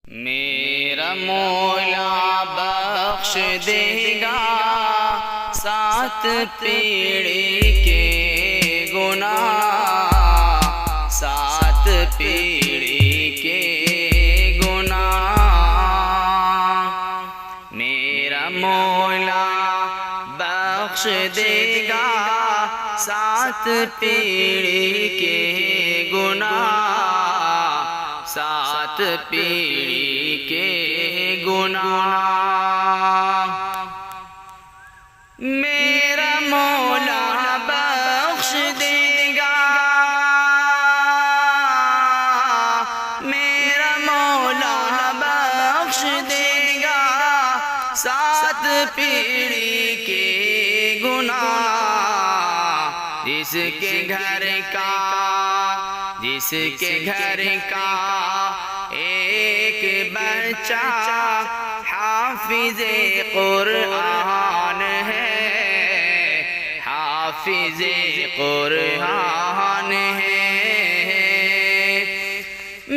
मेरा मौला बख्श देगा 7 पीढ़ी के गुनाह, 7 पीढ़ी के गुनाह। मेरा मौला बख्श देगा 7 पीढ़ी के गुनाह, 7 पीढ़ी के गुनाह। मेरा मौला बख्श देगा, मेरा मौला बख्श देगा 7 पीढ़ी के गुनाह। जिसके घर का एक बच्चा हाफिज़े कुरआन है, हाफिज़े कुरआन है।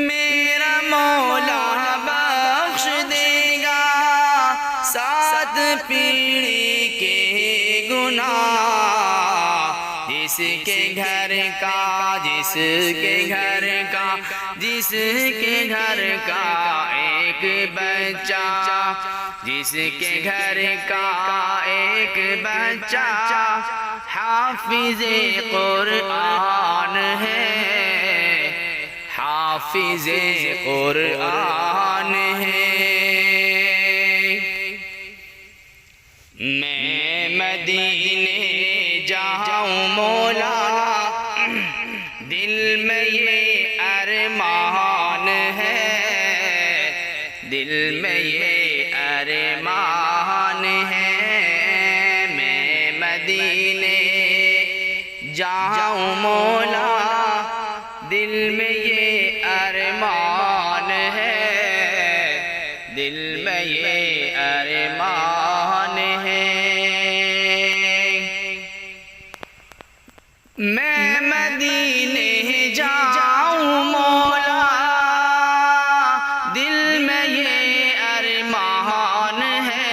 मेरा मौला बख्श देगा 7 पीढ़ी के गुनाह। जिसके घर का एक बच्चा, जिसके घर का एक बच्चा हाफिज़े कुरआन है, हाफिज़े कुरआन है। मैं मदीने जाऊं मौला, दिल में ये अरमान है, दिल में ये अरमान है। मैं मदीने जाऊं मौला, दिल में ये अरमान है, दिल में ये अरमान है। मैं मदीने जाऊं मौला, दिल में ये अरमान है।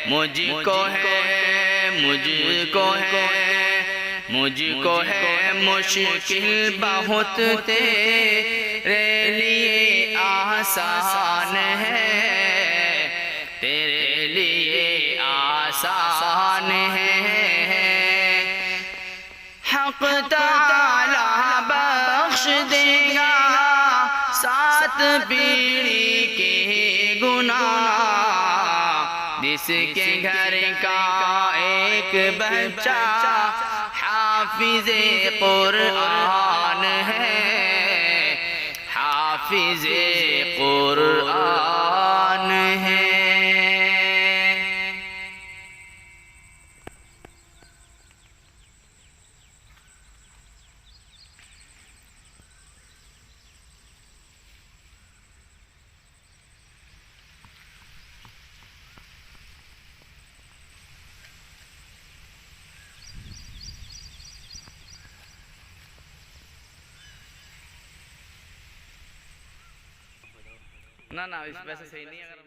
मुझको है मुश्किल बहुत, तेरे लिए आसान है, तेरे लिए आसान है। हक़ ताला बख्श देगा 7 पीढ़ी के गुनाह। जिसके घर का एक बच्चा हाफिज़े कुरआन है, हाफिज़े कुरआन है। ना इस वैसे सही नहीं है।